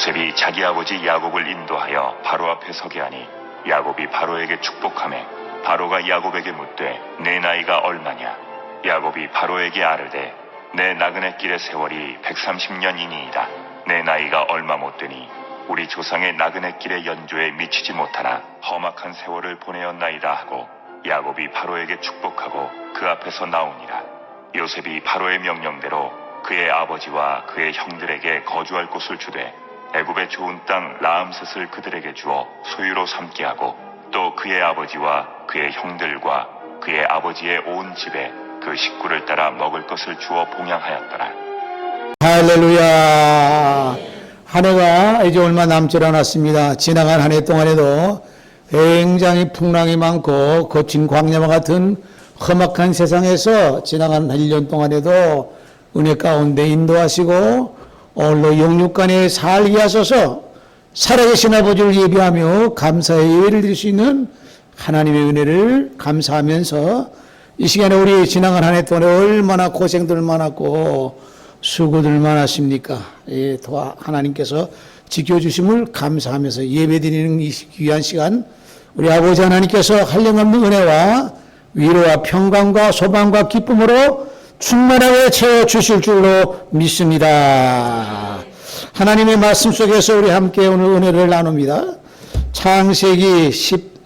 요셉이 자기 아버지 야곱을 인도하여 바로 앞에 서게 하니 야곱이 바로에게 축복하매 바로가 야곱에게 묻되 내 나이가 얼마냐? 야곱이 바로에게 아르되 내 나그네 길의 세월이 130년이니이다. 내 나이가 얼마 못 되니 우리 조상의 나그네 길의 연조에 미치지 못하나 험악한 세월을 보내었나이다 하고 야곱이 바로에게 축복하고 그 앞에서 나오니라. 요셉이 바로의 명령대로 그의 아버지와 그의 형들에게 거주할 곳을 주되 애굽의 좋은 땅 라암셋을 그들에게 주어 소유로 삼게 하고 또 그의 아버지와 그의 형들과 그의 아버지의 온 집에 그 식구를 따라 먹을 것을 주어 봉양하였더라. 할렐루야. 한 해가 이제 얼마 남지 않았습니다. 지나간 한 해 동안에도 굉장히 풍랑이 많고 거친 광야와 같은 험악한 세상에서 지나간 1년 동안에도 은혜 가운데 인도하시고 오늘로 영육간에 살게 하소서. 살아계신 아버지를 예비하며 감사의 예배를 드릴 수 있는 하나님의 은혜를 감사하면서 이 시간에 우리 지나간 한 해 동안에 얼마나 고생들 많았고 수고들 많았습니까? 예, 하나님께서 지켜주심을 감사하면서 예배드리는 이 귀한 시간 우리 아버지 하나님께서 한량없는 은혜와 위로와 평강과 소망과 기쁨으로 충만하게 채워주실 줄로 믿습니다. 하나님의 말씀 속에서 우리 함께 오늘 은혜를 나눕니다. 창세기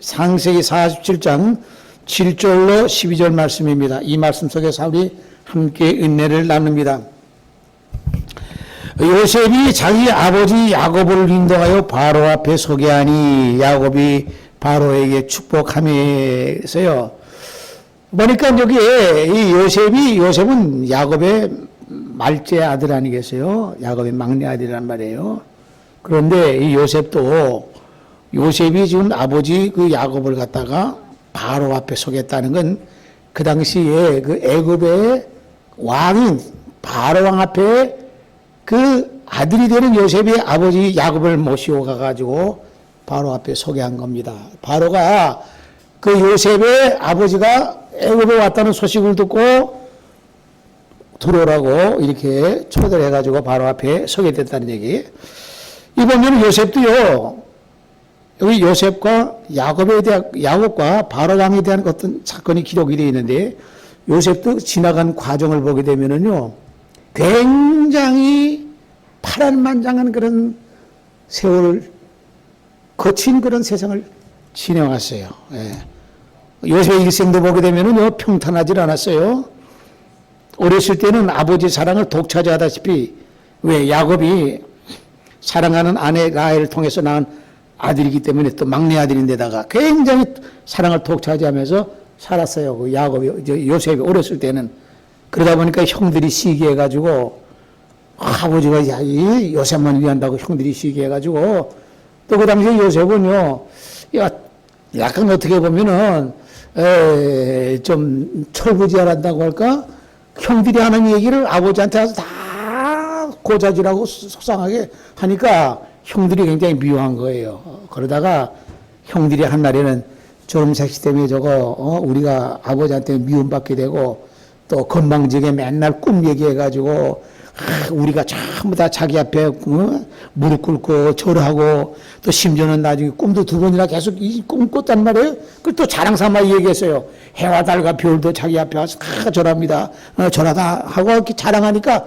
47장 7절로 12절 말씀입니다. 이 말씀 속에서 우리 함께 은혜를 나눕니다. 요셉이 자기 아버지 야곱을 인도하여 바로 앞에 서게 하니 야곱이 바로에게 축복하면서요. 보니까 여기에 이 요셉은 야곱의 말째 아들 아니겠어요? 야곱의 막내 아들이란 말이에요. 그런데 이 요셉이 지금 아버지 그 야곱을 갖다가 바로 앞에 서겠다는 건 그 당시에 그 애굽의 왕인 바로 왕 앞에 그 아들이 되는 요셉이 아버지 야곱을 모시고 가가지고 바로 앞에 서게 한 겁니다. 바로가 그 요셉의 아버지가 애굽에 왔다는 소식을 듣고 들어오라고 이렇게 초대를 해가지고 바로 앞에 서게 됐다는 얘기. 이번에는 요셉도요, 여기 요셉과 야곱과 바로 왕에 대한 어떤 사건이 기록이 되어 있는데, 요셉도 지나간 과정을 보게 되면은요, 굉장히 파란만장한 그런 세월을 거친 그런 세상을 지내왔어요. 예. 요셉의 일생도 보게 되면은요, 평탄하지 않았어요. 어렸을 때는 아버지 사랑을 독차지하다시피, 왜 야곱이 사랑하는 아내 라헬을 통해서 낳은 아들이기 때문에 또 막내 아들인데다가 굉장히 사랑을 독차지하면서 살았어요. 그 요셉이 어렸을 때는. 그러다 보니까 형들이 시기해가지고 아버지가 이 요셉만 위한다고 형들이 시기해가지고 또 그 당시에 요셉은요, 약간 어떻게 보면은 좀 철부지랄한다고 할까? 형들이 하는 얘기를 아버지한테 와서 다 고자질하고 속상하게 하니까 형들이 굉장히 미워한 거예요. 그러다가 형들이 한 날에는 저놈 새끼 때문에 우리가 아버지한테 미움받게 되고 또 건방지게 맨날 꿈 얘기해가지고 우리가 전부 다 자기 앞에 무릎 꿇고 절하고 또 심지어는 나중에 꿈도 2번이나 계속 이 꿈 꿨단 말이에요. 그걸 또 자랑삼아 얘기했어요. 해와 달과 별도 자기 앞에 와서 다 절합니다. 절하다 하고 이렇게 자랑하니까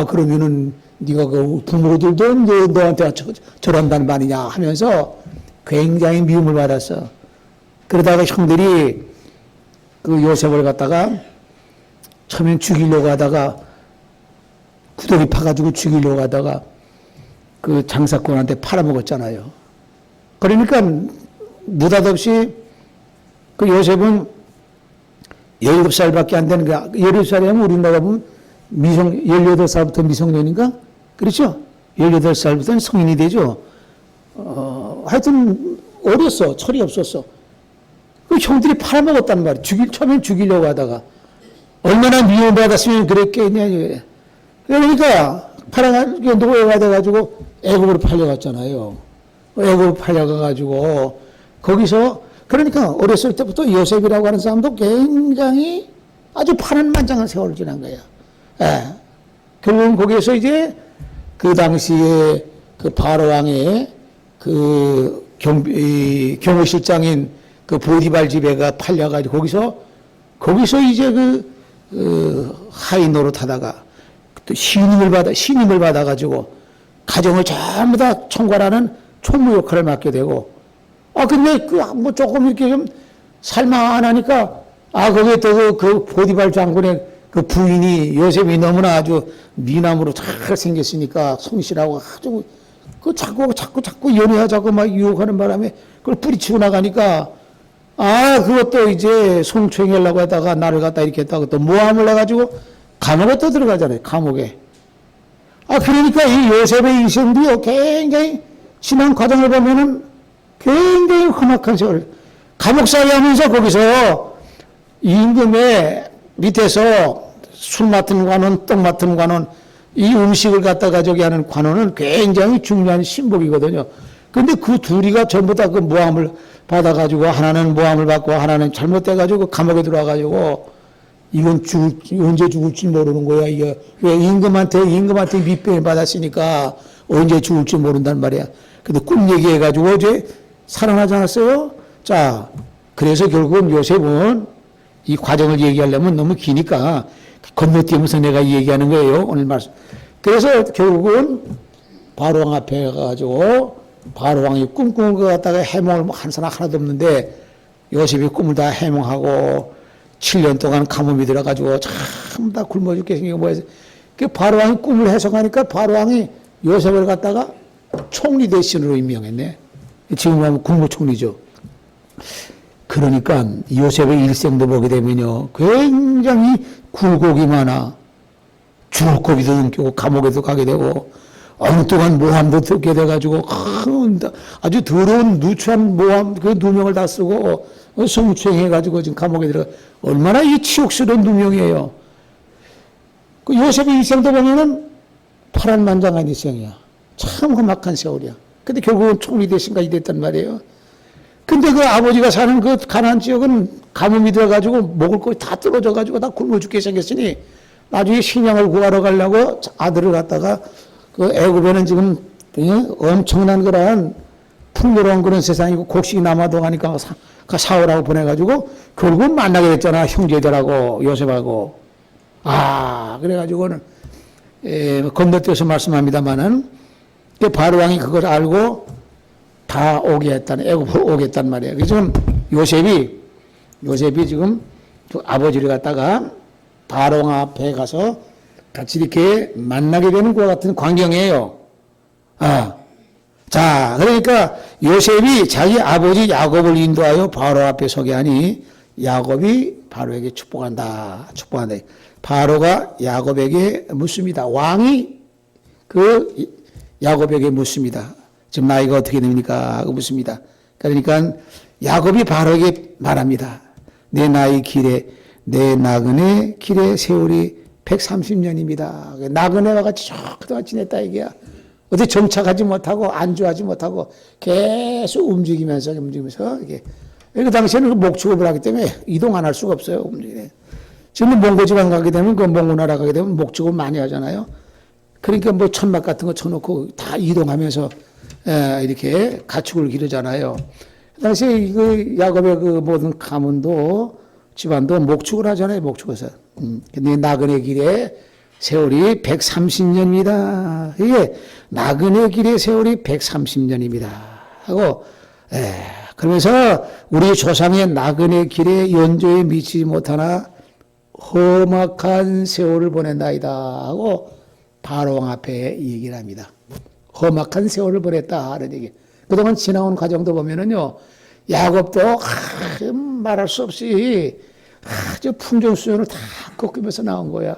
그러면은 네가 그 부모들도 너한테 절한다는 말이냐 하면서 굉장히 미움을 받았어. 그러다가 형들이 그 요셉을 갖다가 처음엔 죽이려고 하다가 구덩이 파가지고 죽이려고 하다가 그 장사꾼한테 팔아먹었잖아요. 그러니까 느닷없이 그 요셉은 17살밖에 안 되는 거야. 17살이면 우리나라 보면 18살부터 미성년인가? 그렇죠? 18살부터는 성인이 되죠. 하여튼 어렸어. 철이 없었어. 그 형들이 팔아먹었단 말이야. 처음엔 죽이려고 하다가. 얼마나 미움받았으면 그랬겠냐. 그러니까 노예가 애굽으로 팔려갔잖아요. 애굽으로 팔려가가지고 거기서 그러니까 어렸을 때부터 요셉이라고 하는 사람도 굉장히 아주 파란만장한 세월을 지난 거야. 예. 결국은 거기에서 이제 그 당시에 그 바로왕의 그 경호실장인 그 보디발 집에가 팔려가지고 거기서 이제 하인 노릇하다가 또 신임을 받아가지고 가정을 전부 다 총괄하는 총무 역할을 맡게 되고, 근데 뭐 조금 이렇게 좀 살만하니까, 거기에 또 그 보디발 장군의 그 부인이 요셉이 너무나 아주 미남으로 잘 생겼으니까 성실하고 아주 자꾸 연애하자고 막 유혹하는 바람에 그걸 뿌리치고 나가니까, 그것도 이제 성추행하려고 하다가 나를 갖다 이렇게 했다고 또 모함을 해가지고 감옥에 또 들어가잖아요, 감옥에. 그러니까 이 요셉의 인생도요, 굉장히 지난 과정을 보면은 굉장히 험악한 세월. 감옥살이 하면서 거기서 임금의 밑에서 술 맡은 관원, 떡 맡은 관원, 이 음식을 갖다가 저기 하는 관원은 굉장히 중요한 신복이거든요. 근데 그 둘이가 전부 다 그 모함을 받아가지고, 하나는 모함을 받고, 하나는 잘못돼가지고 감옥에 들어와가지고, 이건 언제 죽을지 모르는 거야. 이게 왜 임금한테 밑배를 받았으니까 언제 죽을지 모른단 말이야. 근데 꿈 얘기해가지고 어제 살아나지 않았어요? 자, 그래서 결국은 요셉은 이 과정을 얘기하려면 너무 기니까 건너뛰면서 내가 얘기하는 거예요. 오늘 말씀. 그래서 결국은 바로왕 앞에 가가지고 바로왕이 꿈꾸는 것 갖다가 해몽을 한 사람 하나도 없는데 요셉이 꿈을 다 해몽하고 7년 동안 가뭄이 들어가지고 참 다 굶어 죽게 생기고 뭐해서 그 바로왕이 꿈을 해석하니까 바로왕이 요셉을 갖다가 총리 대신으로 임명했네. 지금 하면 국무총리죠. 그러니까 요셉의 일생도 보게 되면요, 굉장히 굴곡이 많아. 죽을 고비도 넘기고 감옥에도 가게 되고 엉뚱한 모함도 듣게 돼가지고 아주 더러운 누추한 모함 그 누명을 다 쓰고 성추행해가지고 지금 감옥에 들어가. 얼마나 이 치욕스러운 누명이에요. 그 요셉의 일생도 보면은 파란만장한 일생이야. 참 험악한 세월이야. 근데 결국은 총리 대신까지 됐단 말이에요. 근데 그 아버지가 사는 그 가나안 지역은 가뭄이 들어가지고 먹을 거 다 떨어져가지고 다 굶어 죽게 생겼으니 나중에 식량을 구하러 가려고 아들을 갖다가 그 애굽에는 지금 엄청난 그런 풍요로운 그런 세상이고 곡식이 남아도 가니까 사오라고 보내가지고 결국은 만나게 됐잖아. 형제들하고 요셉하고. 그래가지고는 건너뛰어서 말씀합니다마는 바로왕이 그걸 알고 다 오게 했다는, 애굽으로 오게 했단 말이에요. 그래서 지금 요셉이 지금 그 아버지를 갖다가 바로왕 앞에 가서 같이 이렇게 만나게 되는 것 같은 광경이에요. 자, 그러니까 요셉이 자기 아버지 야곱을 인도하여 바로 앞에 서게 하니 야곱이 바로에게 축복한다. 바로가 야곱에게 묻습니다. 왕이 그 야곱에게 묻습니다. 지금 나이가 어떻게 됩니까? 하고 묻습니다. 그러니까 야곱이 바로에게 말합니다. 내 나그네 길의 세월이 130년입니다. 나그네와 같이 그동안 지냈다 이게야. 어디 정착하지 못하고 안주하지 못하고 계속 움직이면서 이게. 그 당시에는 그 목축업을 하기 때문에 이동 안 할 수가 없어요. 지금 몽고지방 가게 되면 그 몽고나라 가게 되면 목축업 많이 하잖아요. 그러니까 뭐 천막 같은 거 쳐놓고 다 이동하면서 이렇게 가축을 기르잖아요. 그 당시에 그 야곱의 그 모든 가문도 집안도 목축을 하잖아요. 목축에서. 근데 나그네 길에 세월이 130년입니다. 이게 나그네 길의 세월이 130년입니다. 하고 그러면서 우리 조상의 나그네 길에 연조에 미치지 못하나 험악한 세월을 보낸다이다 하고 바로왕 앞에 얘기를 합니다. 험악한 세월을 보냈다 하는 얘기. 그동안 지나온 과정도 보면은요, 야곱도 말할 수 없이 아주 풍정수연을 다 겪으면서 나온 거야.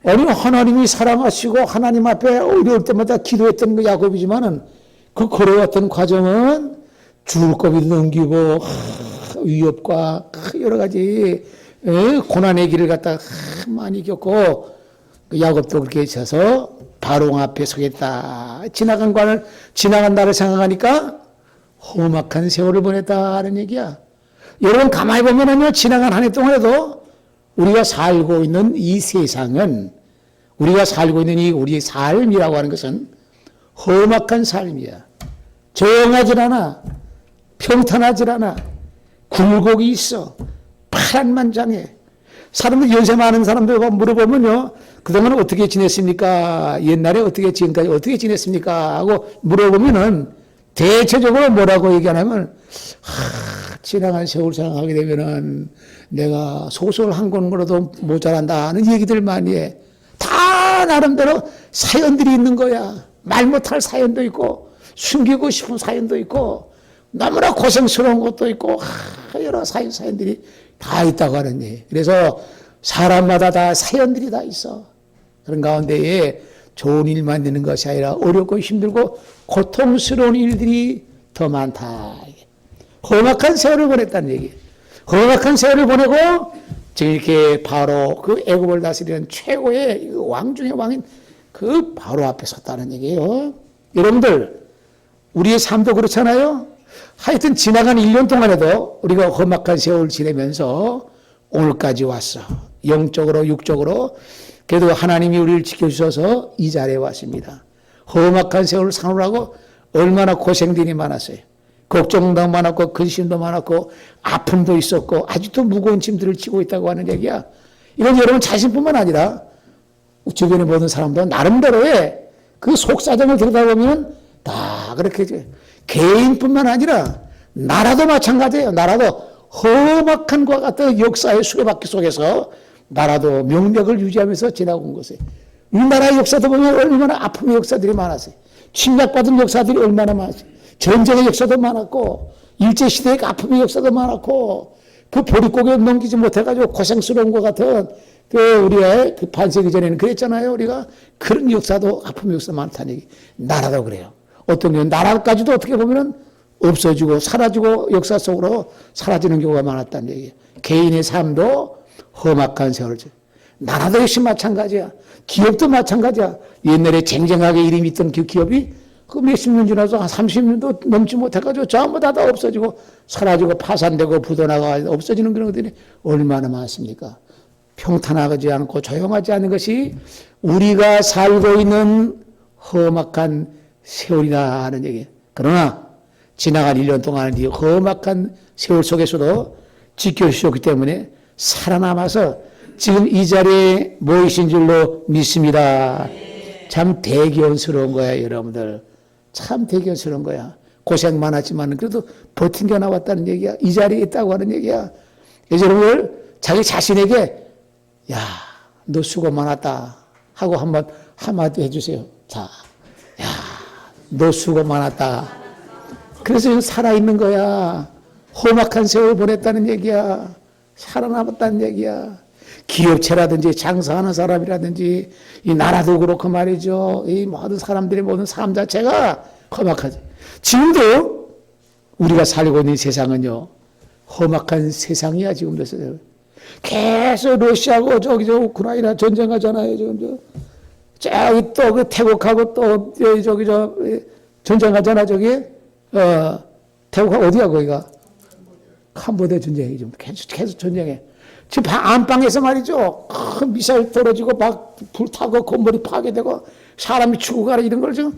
아니 하나님이 사랑하시고 하나님 앞에 어려울 때마다 기도했던 그 야곱이지만은 그 걸어왔던 과정은 죽을 고비도 넘기고 위협과 여러 가지 고난의 길을 갖다 많이 겪고 그 야곱도 그렇게 있어서 바로왕 앞에 서겠다. 지나간 날을 생각하니까 험악한 세월을 보냈다는 얘기야. 여러분 가만히 보면은요, 지나간 한 해 동안에도 우리가 살고 있는 이 세상은, 우리가 살고 있는 이 우리의 삶이라고 하는 것은 험악한 삶이야. 조용하질 않아. 평탄하질 않아. 굴곡이 있어. 파란만장해. 사람들, 연세 많은 사람들 물어보면요, 그동안 어떻게 지냈습니까? 옛날에 어떻게, 지금까지 어떻게 지냈습니까? 하고 물어보면은 대체적으로 뭐라고 얘기하냐면, 지나간 세월 생각하게 되면은 내가 소설 한 권으로도 모자란다는 얘기들 많이 해. 다 나름대로 사연들이 있는 거야. 말 못할 사연도 있고, 숨기고 싶은 사연도 있고, 너무나 고생스러운 것도 있고, 여러 사연들이 다 있다고 하는 얘기. 그래서 사람마다 다 사연들이 다 있어. 그런 가운데에 좋은 일만 되는 것이 아니라 어렵고 힘들고 고통스러운 일들이 더 많다. 험악한 세월을 보냈다는 얘기. 험악한 세월을 보내고 지금 이렇게 바로 그 애굽을 다스리는 최고의 왕 중의 왕인 그 바로 앞에 섰다는 얘기예요. 여러분들, 우리의 삶도 그렇잖아요. 하여튼 지나간 1년 동안에도 우리가 험악한 세월을 지내면서 오늘까지 왔어. 영적으로 육적으로 그래도 하나님이 우리를 지켜주셔서 이 자리에 왔습니다. 험악한 세월을 상으라고 얼마나 고생들이 많았어요. 걱정도 많았고 근심도 많았고 아픔도 있었고 아직도 무거운 짐들을 지고 있다고 하는 얘기야. 이건 여러분 자신뿐만 아니라 주변에 모든 사람도 나름대로의 그 속사정을 들여다보면 다 그렇게 개인뿐만 아니라 나라도 마찬가지예요. 나라도 험악한 것 같은 역사의 수레바퀴 속에서 나라도 명맥을 유지하면서 지나고 온 것이에요. 우리나라의 역사도 보면 얼마나 아픔의 역사들이 많았어요. 침략받은 역사들이 얼마나 많았어요. 전쟁의 역사도 많았고 일제시대의 아픔의 역사도 많았고 그 보릿고개 넘기지 못해가지고 고생스러운 것 같은 그 우리의 그 반세기 전에는 그랬잖아요. 우리가 그런 역사도 아픔의 역사도 많다는 얘기. 나라도 그래요. 어떤 경우는 나라까지도 어떻게 보면은 없어지고 사라지고 역사 속으로 사라지는 경우가 많았다는 얘기예요. 개인의 삶도 험악한 세월을 나라도 역시 마찬가지야. 기업도 마찬가지야. 옛날에 쟁쟁하게 이름이 있던 그 기업이 그 몇십 년 지나서 한 30년도 넘지 못해가지고 전부 다 없어지고 사라지고 파산되고 부도나가 없어지는 그런 것들이 얼마나 많습니까? 평탄하지 않고 조용하지 않은 것이 우리가 살고 있는 험악한 세월이다 하는 얘기예요. 그러나 지나간 1년 동안 이 험악한 세월 속에서도 지켜주셨기 때문에 살아남아서 지금 이 자리에 모이신 줄로 믿습니다. 참 대견스러운 거야, 여러분들. 참 대견스러운 거야. 고생 많았지만 그래도 버틴겨 나왔다는 얘기야. 이 자리에 있다고 하는 얘기야. 그래서 여러분들 자기 자신에게 야, 너 수고 많았다 하고 한번 한마디 해주세요. 자, 야, 너 수고 많았다. 그래서 살아있는 거야. 험악한 세월 보냈다는 얘기야. 살아남았다는 얘기야. 기업체라든지 장사하는 사람이라든지 이 나라도 그렇고 말이죠. 이 모든 사람들의 모든 삶 자체가 험악하지. 지금도 우리가 살고 있는 세상은요. 험악한 세상이야 지금도. 계속 러시아하고 저기 저 우크라이나 전쟁하잖아요. 지금 저기 또 그 태국하고 또 저기 저 전쟁하잖아 저기. 태국하고 어디야 거기가? 캄보디아 전쟁이 좀 계속 전쟁해. 지금 안방에서 말이죠. 큰 미사일 떨어지고 막 불타고 건물이 파괴되고 사람이 죽어가는 이런 걸 지금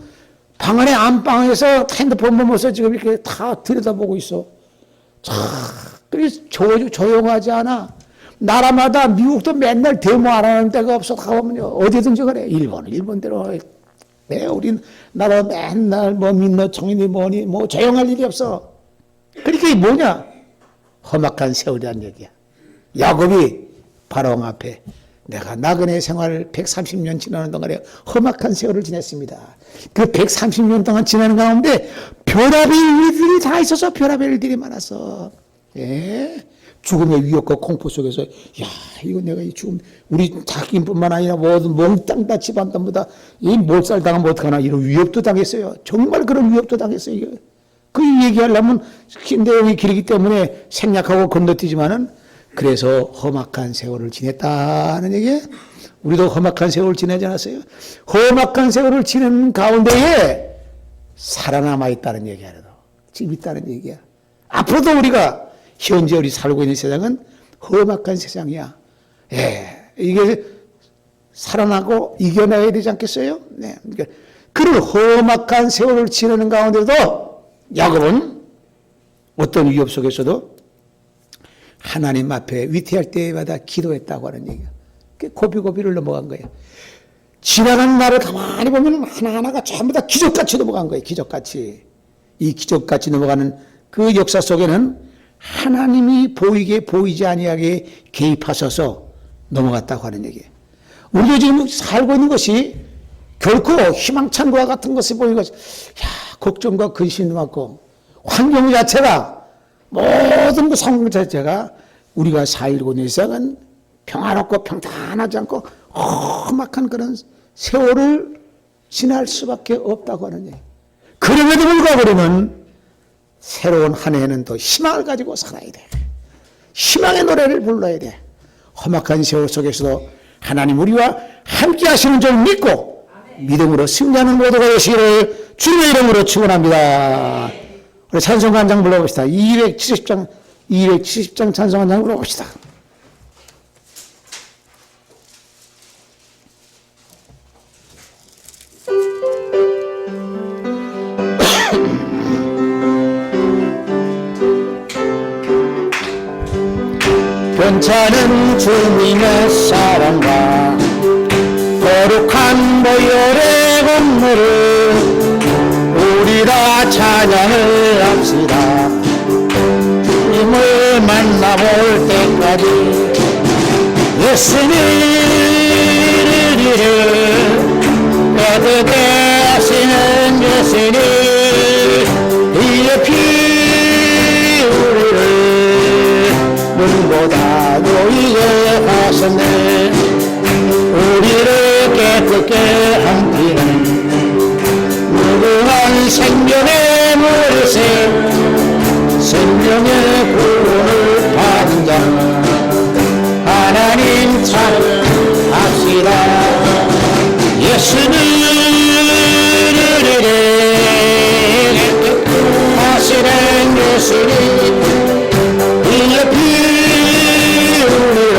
방 안에 안방에서 핸드폰 보면서 지금 이렇게 다 들여다보고 있어. 참, 그래서 조용하지 않아. 나라마다 미국도 맨날 데모 안 하는 데가 없어. 가보면요. 어디든지 그래. 일본대로. 네, 우린 나라 맨날 뭐 민노총이니 뭐니 뭐 조용할 일이 없어. 그러니까 이 뭐냐? 험악한 세월이라는 얘기야. 야곱이 바로왕 앞에 내가 나그네 생활 130년 지나는 동안에 험악한 세월을 지냈습니다. 그 130년 동안 지나는 가운데 별의별 일들이 다 있어서 별의별 일들이 많았어. 예? 죽음의 위협과 공포 속에서 야 이거 내가 이 죽음 우리 자기뿐만 아니라 모든 몽땅 다 집안 전부 다 이 몰살 당하면 어떡하나 이런 위협도 당했어요. 정말 그런 위협도 당했어요. 그 얘기하려면 내용이 길기 때문에 생략하고 건너뛰지만은 그래서 험악한 세월을 지냈다는 얘기에 우리도 험악한 세월을 지내지 않았어요? 험악한 세월을 지내는 가운데에 살아남아 있다는 얘기야. 지금 있다는 얘기야. 앞으로도 우리가 현재 우리 살고 있는 세상은 험악한 세상이야. 예, 이게 살아나고 이겨내야 되지 않겠어요? 네. 그런 험악한 세월을 지내는 가운데도 야곱은 어떤 위협 속에서도 하나님 앞에 위태할 때마다 기도했다고 하는 얘기야. 고비고비를 넘어간 거예요. 지나가는 날을 가만히 보면 하나하나가 전부 다 기적같이 넘어간 거예요. 기적같이. 이 기적같이 넘어가는 그 역사 속에는 하나님이 보이게 보이지 아니하게 개입하셔서 넘어갔다고 하는 얘기예요. 우리도 지금 살고 있는 것이 결코 희망찬 것과 같은 것이 보이는 것이 걱정과 근심도 많고 환경 자체가 모든 그 상황 자체가 우리가 살고 있는 세상은 평화롭고 평탄하지 않고 험악한 그런 세월을 지날 수밖에 없다고 하는 얘기예요. 그럼에도 불구하고 우리는 새로운 한 해에는 더 희망을 가지고 살아야 돼. 희망의 노래를 불러야 돼. 험악한 세월 속에서도 하나님 우리와 함께 하시는 줄 믿고 믿음으로 승리하는 모두가 되시기를 주님의 이름으로 축원합니다. 우리 찬송가 한 장 불러봅시다. 270장 찬송가 한 장 불러봅시다. 괜찮은 주님의 사랑과 거룩한 보혈의 공로를 우리 다 찬양을 합시다. 주님을 만나볼 때까지 예수님을 깨끗게 하시는 예수님 이의 피 우리를 눈보다 노이게 하셨네. 우리를 깨끗게 한 피는 무궁한 생명의 물새 생명의 구원을 받은 자 하나님 찬양합시다. 예수님을 하시는 예수님 이의 피 우리를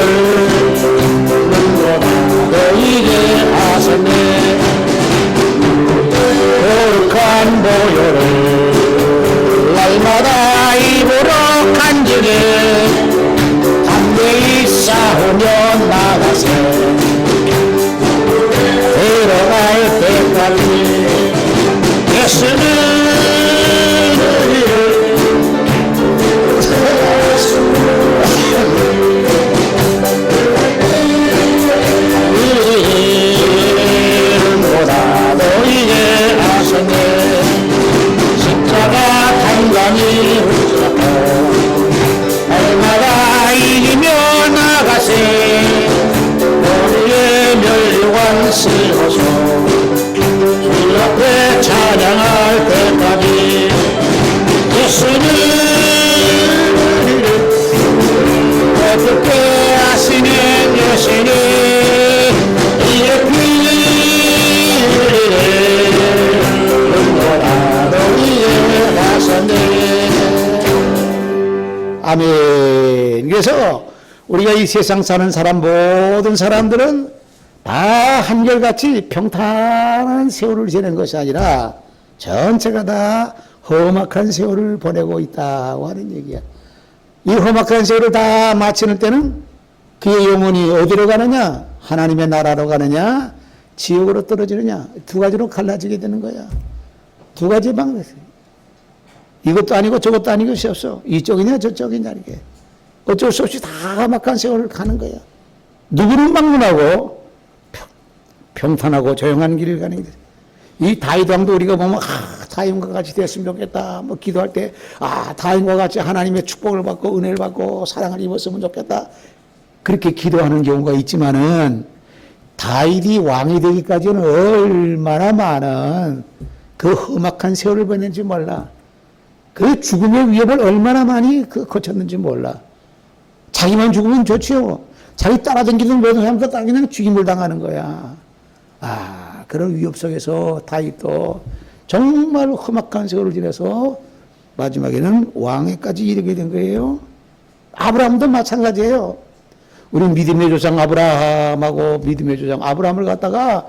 눈보다 너희게 하셨네. 거룩한 보혈을 날마다 입으로 간직해 담대히 싸우며 나가세. 들어갈 때까지 예수는 이름보다 너희게 하셨네. 십자가 단단히 붙잡고 날마다 이기며 나가세. 우리의 멸류관 쓰고서 주 앞에 찬양할 때까지 예수는 어떻게 하시는 예수님 이의 피 눈보다 너희에 하셨네. 아멘. 그래서 우리가 이 세상 사는 사람 모든 사람들은 다 한결같이 평탄한 세월을 지내는 것이 아니라 전체가 다 험악한 세월을 보내고 있다고 하는 얘기야. 이 험악한 세월을 다 마치는 때는 그의 영혼이 어디로 가느냐? 하나님의 나라로 가느냐? 지옥으로 떨어지느냐? 두 가지로 갈라지게 되는 거야. 두 가지 방법. 이것도 아니고 저것도 아닌 것이 없어. 이쪽이냐 저쪽이냐 이게. 어쩔 수 없이 다 험악한 세월을 가는 거야. 누구를 방문하고 평탄하고 조용한 길을 가는 게. 이 다윗 왕도 우리가 보면 다윗과 같이 됐으면 좋겠다. 뭐 기도할 때 다윗과 같이 하나님의 축복을 받고 은혜를 받고 사랑을 입었으면 좋겠다. 그렇게 기도하는 경우가 있지만은 다윗이 왕이 되기까지는 얼마나 많은 그 험악한 세월을 보냈는지 몰라. 그 죽음의 위협을 얼마나 많이 거쳤는지 몰라. 자기만 죽으면 좋지요. 자기 따라다니던 모든 사람도 다 그냥 죽임을 당하는 거야. 그런 위협 속에서 다윗도 정말 험악한 세월을 지내서 마지막에는 왕에까지 이르게 된 거예요. 아브라함도 마찬가지예요. 우리 믿음의 조상 아브라함하고 믿음의 조상 아브라함을 갖다가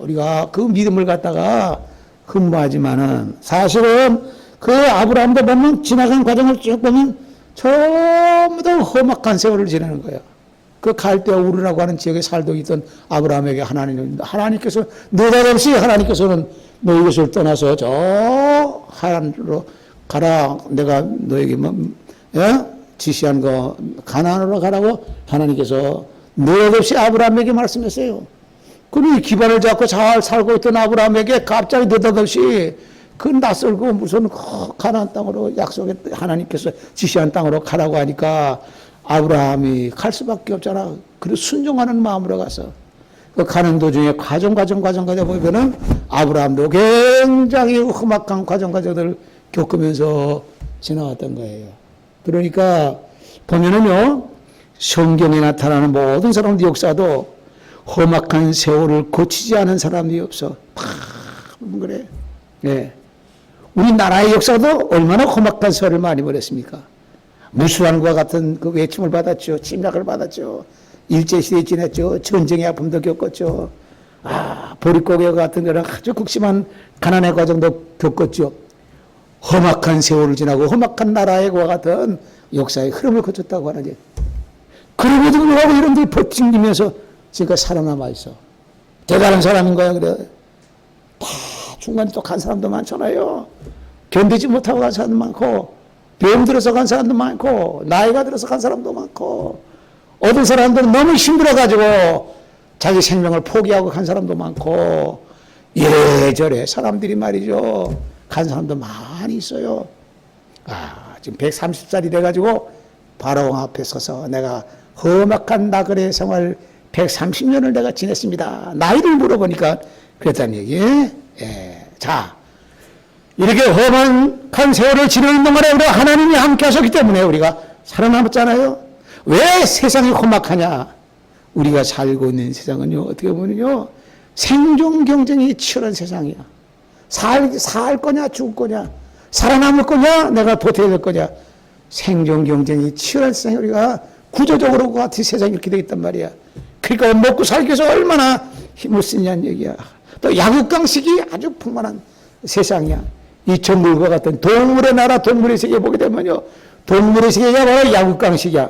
우리가 그 믿음을 갖다가 흠모하지만은 사실은 그 아브라함도 보면 지나간 과정을 쭉 보면 전부 다 험악한 세월을 지내는 거예요. 그 갈대아 우르라고 하는 지역에 살고 있던 아브라함에게 하나님께서 느닷없이 하나님께서는 너 이것을 떠나서 저 하란으로 가라. 내가 너에게 지시한 거 가나안으로 가라고 하나님께서 느닷없이 아브라함에게 말씀했어요. 그는 기반을 잡고 잘 살고 있던 아브라함에게 갑자기 느닷없이 그 낯설고 무슨 가나안 땅으로 약속했던 하나님께서 지시한 땅으로 가라고 하니까 아브라함이 갈 수밖에 없잖아. 그래서 순종하는 마음으로 가서 그 가는 도중에 과정 보면은 아브라함도 굉장히 험악한 과정들을 겪으면서 지나왔던 거예요. 그러니까 보면은요, 성경에 나타나는 모든 사람들 역사도 험악한 세월을 거치지 않은 사람이 없어. 다 그래. 네. 우리나라의 역사도 얼마나 험악한 세월을 많이 보냈습니까? 무수한과 같은 그 외침을 받았죠. 침략을 받았죠. 일제시대에 지냈죠. 전쟁의 아픔도 겪었죠. 보릿고개와 같은 그런 아주 극심한 가난의 과정도 겪었죠. 험악한 세월을 지나고 험악한 나라의 과 같은 역사의 흐름을 거쳤다고 하는데, 그럼에도 불구하고 이런들이 버티면서 지금까지 살아남아 있어. 대단한 사람인 거야. 그래. 다 중간에 또 간 사람도 많잖아요. 견디지 못하고 간 사람도 많고, 병 들어서 간 사람도 많고, 나이가 들어서 간 사람도 많고, 어떤 사람들은 너무 힘들어가지고 자기 생명을 포기하고 간 사람도 많고, 이래저래 사람들이 말이죠. 간 사람도 많이 있어요. 지금 130살이 돼가지고 바로왕 앞에 서서 내가 험악한 나그네 생활 130년을 내가 지냈습니다. 나이를 물어보니까 그랬다는 얘기예요. 예. 자, 이렇게 험한 세월을 지내는 동안에 우리가 하나님이 함께 하셨기 때문에 우리가 살아남았잖아요. 왜 세상이 험악하냐? 우리가 살고 있는 세상은요, 어떻게 보면요, 생존 경쟁이 치열한 세상이야. 살 거냐, 죽을 거냐, 살아남을 거냐, 내가 도태될 거냐. 생존 경쟁이 치열한 세상에 우리가 구조적으로 그 같은 세상이 이렇게 되어 있단 말이야. 그러니까 먹고 살기 위해서 얼마나 힘을 쓰냐는 얘기야. 또 약육강식이 아주 풍만한 세상이야. 이 정글과 같은 동물의 나라, 동물의 세계 보게 되면요, 동물의 세계가 바로 약육강식이야.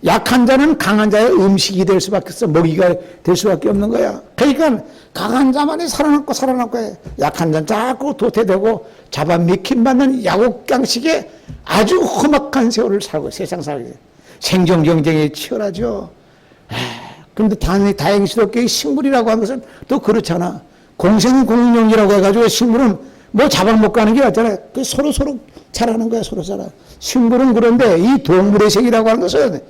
약한 자는 강한 자의 음식이 될 수밖에 없어. 먹이가 될 수밖에 없는 거야. 그러니까 강한 자만이 살아남고 해. 약한 자는 자꾸 도태되고 잡아먹힘받는 약육강식의 아주 험악한 세월을 살고 세상 살게 돼. 생존 경쟁이 치열하죠. 그런데 다행스럽게 식물이라고 하는 것은 또 그렇잖아. 공생공룡이라고 해가지고 식물은 뭐 잡아먹고 하는 게 아니잖아요. 서로 자라는 거야, 서로 자라. 식물은 그런데 이 동물의 세계라고 하는 것은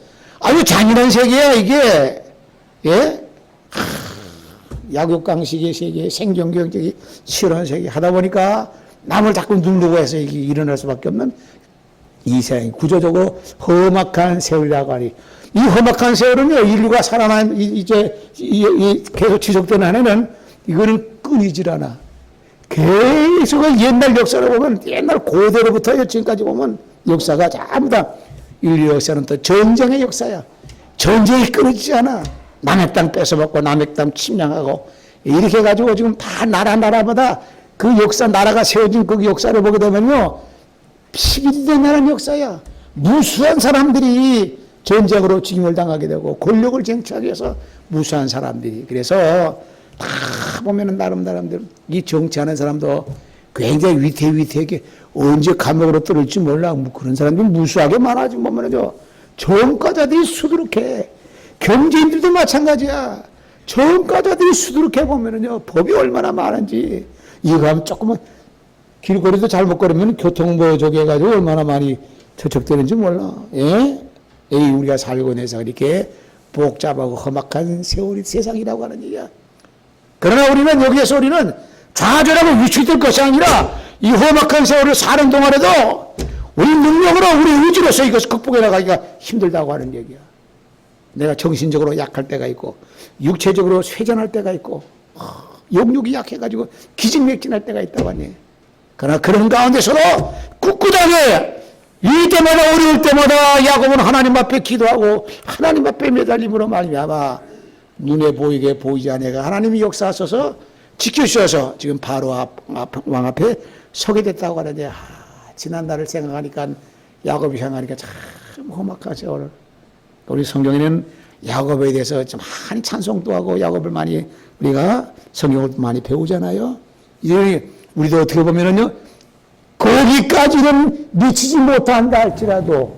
아주 잔인한 세계야, 이게. 예? 약육강식의 세계, 생존 경쟁이 치열한 세계 하다 보니까 남을 자꾸 누르고 해서 이게 일어날 수밖에 없는 이 세상이 구조적으로 험악한 세월이라고 하니, 이 험악한 세월은요, 인류가 이제 계속 지속되는 한에는 이거는 끊이질 않아. 계속 옛날 역사를 보면, 옛날 고대로부터 지금까지 보면 역사가 전부 다 인류 역사는 또 전쟁의 역사야. 전쟁이 끊이지 않아. 남의 땅 뺏어먹고 남의 땅 침략하고 이렇게 해가지고 지금 다 나라마다 그 역사, 나라가 세워진 그 역사를 보게 되면요, 피비린내 나는 역사야. 무수한 사람들이 전쟁으로 죽임을 당하게 되고 권력을 쟁취하기 위해서 무수한 사람들이, 그래서 다 보면은 나름대로 이 정치하는 사람도 굉장히 위태위태하게 언제 감옥으로 떨어질지 몰라. 뭐 그런 사람들이 무수하게 많아지 보면은요, 정과자들이 수두룩해. 경제인들도 마찬가지야. 정과자들이 수두룩해 보면은요, 법이 얼마나 많은지. 이거 하면 조금만 길거리도 잘못 걸으면 교통보 저기 해가지고 얼마나 많이 저촉되는지 몰라. 예? 우리가 살고 있는 이렇게 복잡하고 험악한 세상이라고 하는 얘기야. 그러나 우리는 여기에서 우리는 좌절하고 위축될 것이 아니라 이 험악한 세월을 사는 동안에도 우리 능력으로, 우리 의지로서 이것을 극복해 나가기가 힘들다고 하는 얘기야. 내가 정신적으로 약할 때가 있고 육체적으로 쇠잔할 때가 있고 영육이 약해가지고 기진맥진할 때가 있다고 하니, 그러나 그런 가운데서도 꿋꿋하게 이때마다 어려울 때마다 야곱은 하나님 앞에 기도하고 하나님 앞에 매달림으로 말미암아 눈에 보이게 보이지 않아가 하나님이 역사하셔서 지켜주셔서 지금 바로 왕 앞에 서게 됐다고 하는데, 지난날을 생각하니까, 야곱이 생각하니까 참 험악한 세월을. 우리 성경에는 야곱에 대해서 좀 많이 찬송도 하고 야곱을 많이 우리가 성경을 많이 배우잖아요. 이제 우리도 어떻게 보면은요, 거기까지는 미치지 못한다 할지라도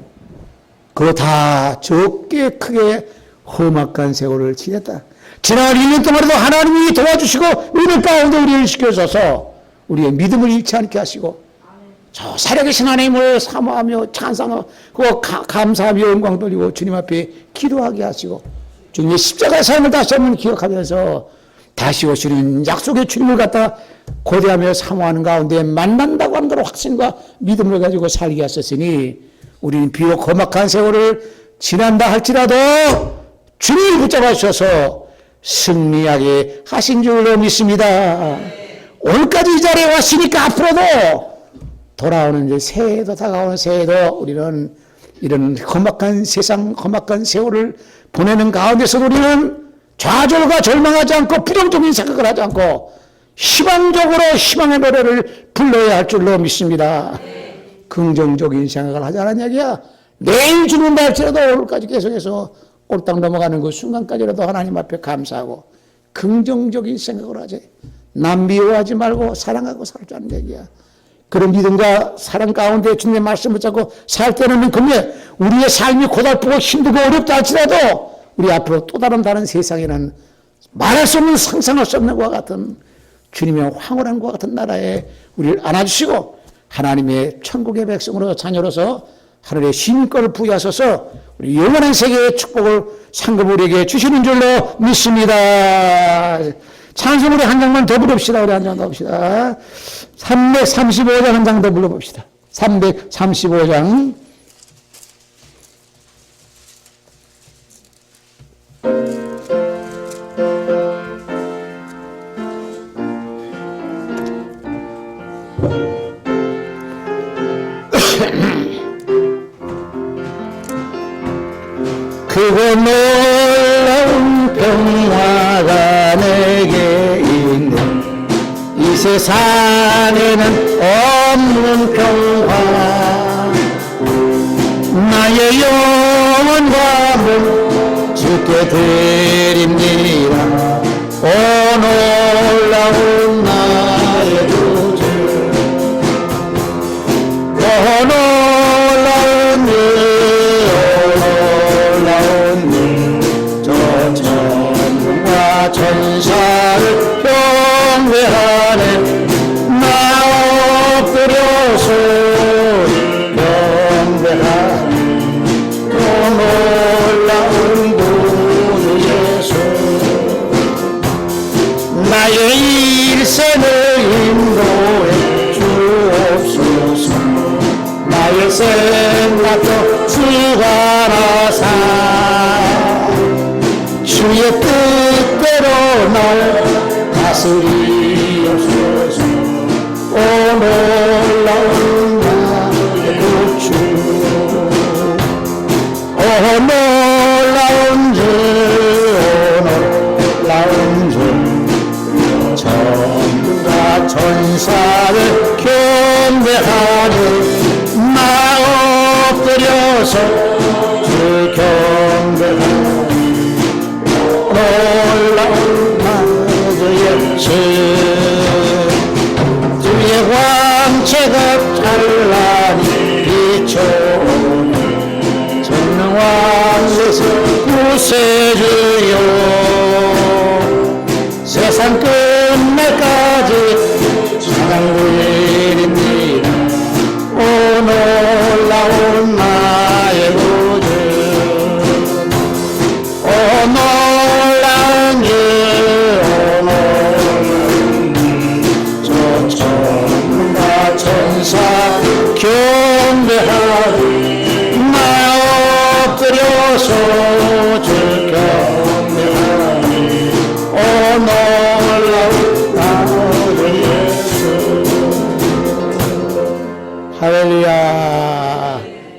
그거 다 적게 크게 험악한 세월을 지냈다. 지난 1년 동안에도 하나님이 도와주시고 은혜 가운데 우리를 지켜줘서 우리의 믿음을 잃지 않게 하시고 저 살아계신 하나님을 사모하며 찬송하고 감사하며 영광 돌리고 주님 앞에 기도하게 하시고 주님의 십자가의 삶을 다시 한번 기억하면서 다시 오시는 약속의 주님을 갖다 고대하며 사모하는 가운데 만난다고 하는 그런 확신과 믿음을 가지고 살게 하셨으니 우리는 비록 험악한 세월을 지난다 할지라도 주님을 붙잡아 주셔서 승리하게 하신 줄로 믿습니다. 오늘까지 이 자리에 왔으니까 앞으로도 돌아오는 이제 새해도 다가오는 새해도 우리는 이런 험악한 세상, 험악한 세월을 보내는 가운데서 우리는 좌절과 절망하지 않고 부정적인 생각을 하지 않고 희망적으로 희망의 노래를 불러야 할 줄로 믿습니다. 긍정적인 생각을 하자는 얘기야. 내일 죽는다 할지라도 오늘까지 계속해서 올 땅 넘어가는 그 순간까지라도 하나님 앞에 감사하고 긍정적인 생각을 하지. 남 미워하지 말고 사랑하고 살자는 얘기야. 그런 믿음과 사랑 가운데 주님의 말씀을 잡고 살 때는 금에 우리의 삶이 고달프고 힘들고 어렵다 할지라도 우리 앞으로 또 다른 세상에는 말할 수 없는 상상할 수 없는 것과 같은 주님의 황홀함과 같은 나라에 우리를 안아주시고 하나님의 천국의 백성으로 자녀로서 하늘의 시민권을 부여하셔서 우리 영원한 세계의 축복을 상급 우리에게 주시는 줄로 믿습니다. 찬송 우리 한 장만 더 부릅시다. 우리 한 장 더 봅시다. 335장 한 장 더 불러봅시다. 335장. 그거 놀라운 평화가 내게 있는 이 세상에는 없는 평화 나의 영혼과 몸 주께 드립니다. 오 놀라운 나의 구주 오 놀라운 천사를 경배하네 나 엎드려서 경배하네 또 놀라운 구주 예수 나의 일생을 인도해 주옵소서 나의 생각도 주관하사 주의 뜻대로 날 다스리옵소서 오 놀라운 나의 구주 오 놀라운 주 전부가 천사를 경배하니 나 엎드려서 주 경배하니 놀라운 나의 주 주의 광채가 찬란히 비춰오네 전능왕 예수 구세주여 세상 끝날까지 찬양 드립니다. 오 놀라운 나의 구주 오 놀라운 주 저 천과 천사 경배하리 나 엎드려서 주 경배하리 오 놀라운 나의 예수 할렐루야.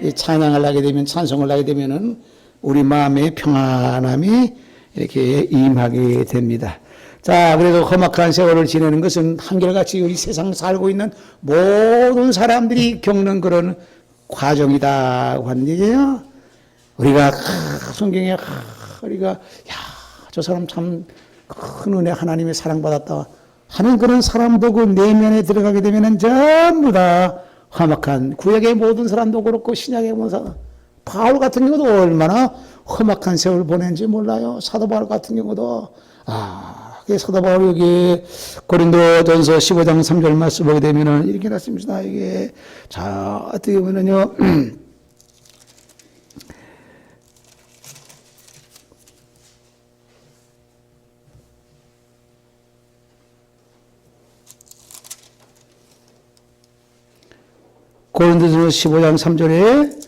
이 찬양을 하게 되면 찬송을 하게 되면은 우리 마음의 평안함이 이렇게 임하게 됩니다. 자, 그래도 험악한 세월을 지내는 것은 한결같이 우리 세상 살고 있는 모든 사람들이 겪는 그런 과정이다 하는 얘기예요. 우리가 성경에 우리가 야, 저 사람 참 큰 은혜 하나님의 사랑받았다 하는 그런 사람도 그 내면에 들어가게 되면은 전부 다 험악한, 구약의 모든 사람도 그렇고 신약의 모든 사람, 바울 같은 경우도 얼마나 험악한 세월을 보낸지 몰라요. 사도 바울 같은 경우도 사도 바울 여기 고린도전서 15장 3절 말씀 보게 되면은 이렇게 났습니다. 이게 자 어떻게 보면은요. 고린도전서 15장 3절에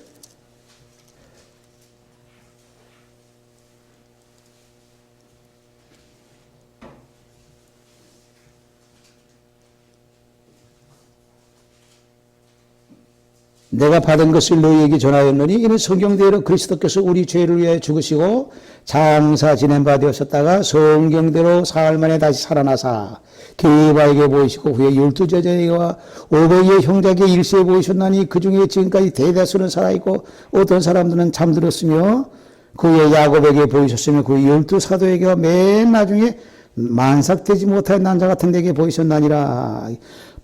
내가 받은 것을 너희에게 전하였노니 이는 성경대로 그리스도께서 우리 죄를 위하여 죽으시고 장사 지낸 바 되었었다가 성경대로 사흘 만에 다시 살아나사 게바에게 보이시고 후에 12제자에게와 500의 형제에게 일시에 보이셨나니 그 중에 지금까지 대다수는 살아있고 어떤 사람들은 잠들었으며 그 후에 야곱에게 보이셨으며 그 후에 12사도에게와 맨 나중에 만삭되지 못할 난자 같은 데에게 보이셨나니라.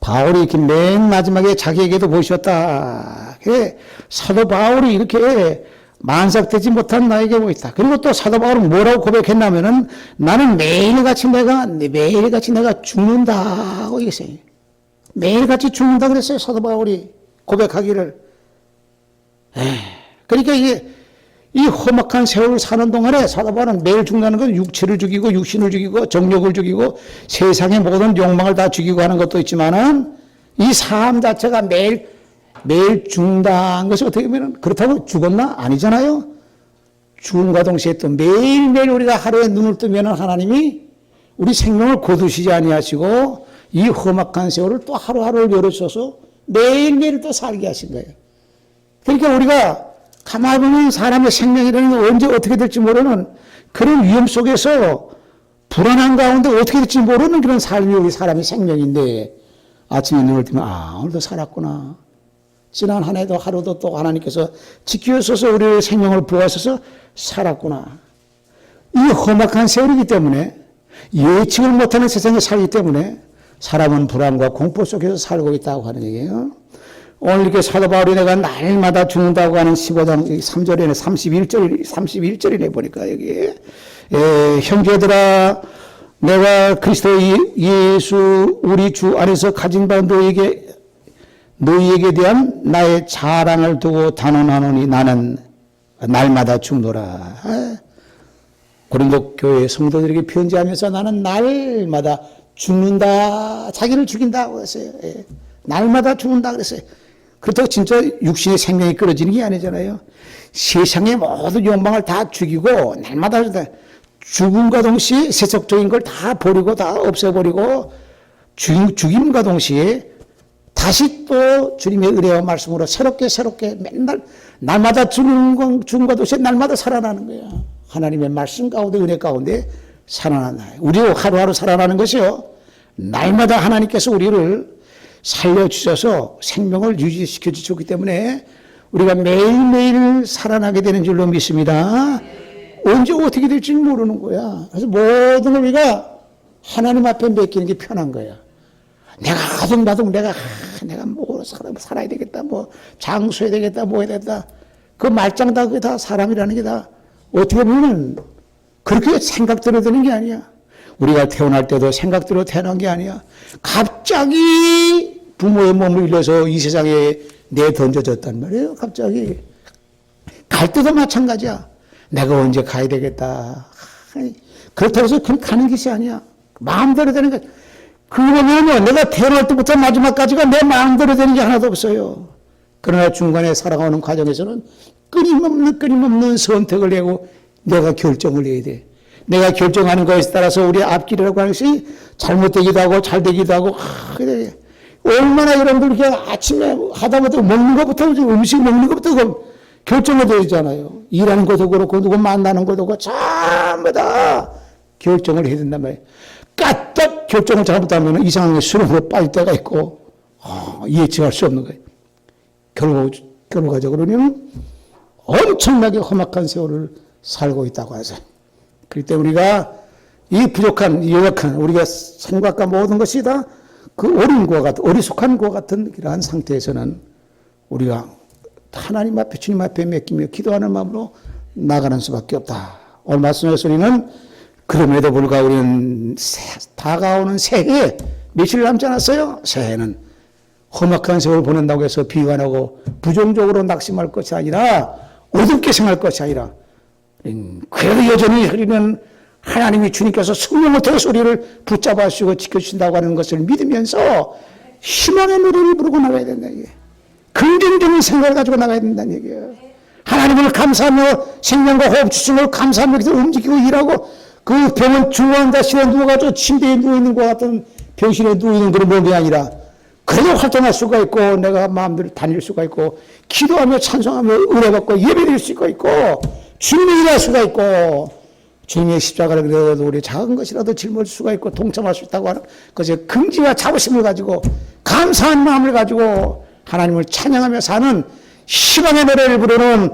바울이 이렇게 맨 마지막에 자기에게도 보이셨다. 그래, 사도 바울이 이렇게 만삭되지 못한 나에게 보였다. 그리고 또 사도 바울은 뭐라고 고백했냐면은 나는 매일같이 내가 죽는다고 얘기했어요. 매일같이 죽는다 그랬어요. 사도 바울이 고백하기를. 그러니까 이게 이 험악한 세월을 사는 동안에 사도 바울은 매일 죽는다는 건 육체를 죽이고 육신을 죽이고 정욕을 죽이고 세상의 모든 욕망을 다 죽이고 하는 것도 있지만은 이 삶 자체가 매일 죽는다는 것이 어떻게 보면 그렇다고 죽었나? 아니잖아요. 죽음과 동시에 또 매일매일 우리가 하루에 눈을 뜨면 하나님이 우리 생명을 거두시지 아니하시고 이 험악한 세월을 또 하루하루를 열어주셔서 매일매일 또 살게 하신 거예요. 그러니까 우리가 가만히 보면 사람의 생명이라는 게 언제 어떻게 될지 모르는 그런 위험 속에서 불안한 가운데 어떻게 될지 모르는 그런 삶이 우리 사람의 생명인데 아침에 눈을 뜨면 오늘도 살았구나. 지난 한 해도 하루도 또 하나님께서 지켜주셔서 우리의 생명을 부어주셔서 살았구나. 이 험악한 세월이기 때문에 예측을 못하는 세상에 살기 때문에 사람은 불안과 공포 속에서 살고 있다고 하는 얘기예요. 오늘 이렇게 사도 바울이 내가 날마다 죽는다고 하는 15장 3절에는 31절이네 보니까 여기 형제들아 내가 그리스도 예수 우리 주 안에서 가진 바 너희에게 대한 나의 자랑을 두고 단언하노니 나는 날마다 죽노라. 고린도 교회 성도들에게 편지하면서 나는 날마다 죽는다. 자기를 죽인다고 했어요. 날마다 죽는다 그랬어요. 그렇다고 진짜 육신의 생명이 끊어지는 게 아니잖아요. 세상의 모든 욕망을 다 죽이고 날마다 죽음과 동시에 세속적인 걸 다 버리고 다 없애버리고 죽임과 동시에 다시 또 주님의 은혜와 말씀으로 새롭게 맨날 날마다 죽음과 동시에 날마다 살아나는 거야. 하나님의 말씀 가운데 은혜 가운데 살아나는 거예요. 우리도 하루하루 살아나는 것이요. 날마다 하나님께서 우리를 살려주셔서 생명을 유지시켜 주셨기 때문에 우리가 매일매일 살아나게 되는 줄로 믿습니다. 언제 어떻게 될지 모르는 거야. 그래서 모든 걸 우리가 하나님 앞에 맡기는 게 편한 거야. 내가 아둥바둥 내가 뭐 살아야 되겠다, 뭐 장수해야 되겠다, 뭐 해야 되겠다. 그 말짱 다 그게 다 사람이라는 게 다 어떻게 보면 그렇게 생각대로 되는 게 아니야. 우리가 태어날 때도 생각대로 태어난 게 아니야. 갑자기 부모의 몸을 잃어서 이 세상에 내던져졌단 말이에요. 갑자기. 갈 때도 마찬가지야. 내가 언제 가야 되겠다. 그렇다고 해서 그냥 가는 것이 아니야. 마음대로 되는 거. 그러면 내가 태어날 때부터 마지막까지가 내 마음대로 되는 게 하나도 없어요. 그러나 중간에 살아가는 과정에서는 끊임없는 선택을 하고 내가 결정을 해야 돼. 내가 결정하는 것에 따라서 우리 앞길이라고 하는 것이 잘못되기도 하고 잘 되기도 하고 그래. 얼마나 여러분들 이렇게 아침에 하다못해 먹는 것부터 음식 먹는 것부터 결정이 되잖아요. 일하는 것도 그렇고 누구 만나는 것도 그렇고 전부 다 결정을 해야 된단 말이에요. 까딱 결정을 잘못하면 이상하게 수렁으로 빠질 때가 있고 예측할 수 없는 거예요. 결과적으로는 엄청나게 험악한 세월을 살고 있다고 하세요. 그렇기 때문에 우리가 이 부족한, 연약한 우리가 생각과 모든 것이 다 그 어린 것 같은, 어리숙한 것 같은 이러한 상태에서는 우리가 하나님 앞에, 주님 앞에 맡기며 기도하는 마음으로 나가는 수밖에 없다. 오늘 말씀의 우리는 그럼에도 불구하고 우리는 다가오는 새해 며칠 남지 않았어요? 새해는 험악한 세월을 보낸다고 해서 비관하고 부정적으로 낙심할 것이 아니라 어둡게 생각할 것이 아니라 그래도 여전히 우리는 하나님이 주님께서 성령을 통해서 우리를 붙잡아 주시고 지켜주신다고 하는 것을 믿으면서 희망의 노래를 부르고 나가야 된다. 이게. 긍정적인 생각을 가지고 나가야 된다는 얘기예요. 하나님을 감사하며 생명과 호흡 주신 걸 감사하며 움직이고 일하고 그 병은 중환자 실에 누워가지고 침대에 누워있는 것 같은 병실에 누워있는 그런 몸이 아니라 그래도 활동할 수가 있고 내가 마음대로 다닐 수가 있고 기도하며 찬송하며 은혜받고 예배드릴 수가 있고 주님의 일할 수가 있고 주님의 십자가를 그래도 우리 작은 것이라도 짊어질 수가 있고 동참할 수 있다고 하는 것의 긍지와 자부심을 가지고 감사한 마음을 가지고 하나님을 찬양하며 사는 희망의 노래를 부르는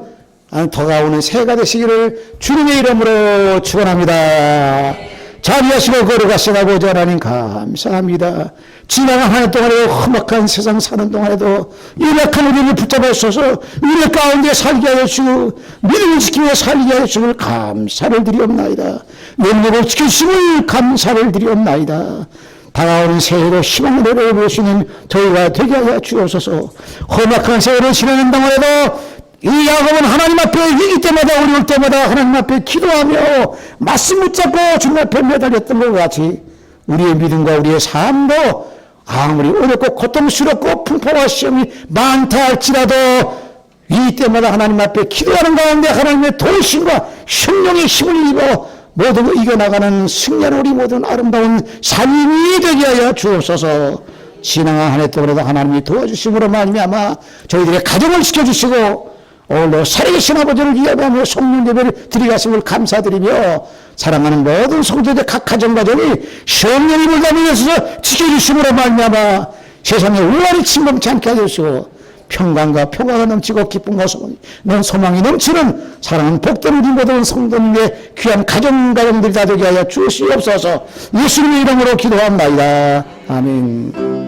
다가오는 새해가 되시기를 주님의 이름으로 축원합니다. 자비하시고 거룩하신 아버지 하나님 감사합니다. 지나간 한 해 동안에도 험악한 세상 사는 동안에도 연약한 우리를 붙잡아 주셔서 우리 가운데 살게 하여 주시고 믿음을 지키며 살게 하여 주심을 감사를 드리옵나이다. 능력을 지키심을 감사를 드리옵나이다. 다가오는 새해로 희망의 노래를 부르시는 저희가 되게 하여 주옵소서. 험악한 세월을 지나는 동안에도 이 야곱은 하나님 앞에 위기 때마다 어려울 때마다 하나님 앞에 기도하며 말씀 붙잡고 주님 앞에 매달렸던 것 같이 우리의 믿음과 우리의 삶도 아무리 어렵고 고통스럽고 풍파와 시험이 많다 할지라도 이때마다 하나님 앞에 기도하는 가운데 하나님의 도우심과 성령의 힘을 입어 모든 걸 이겨나가는 승리하는 우리 모든 아름다운 삶이 되게 하여 주옵소서. 지나간 한 해 동안에도 하나님이 도와주심으로 말미암아 저희들의 가정을 지켜주시고 오늘도 살아계신 아버지를 예배하며 성령 예배를 드리겠음을 감사드리며 사랑하는 모든 성도들 각 가정 가정이 성령이 물담으면서 지켜주심으로 말미암아 세상에 우환이 침범치 않게 하여 주시고 평강과 평화가 넘치고 기쁨과 소망이 넘치는 사랑하는 복된 우리 모든 성도님의 귀한 가정들이 다 되게 하여 주시옵소서. 예수님의 이름으로 기도합니다. 아멘.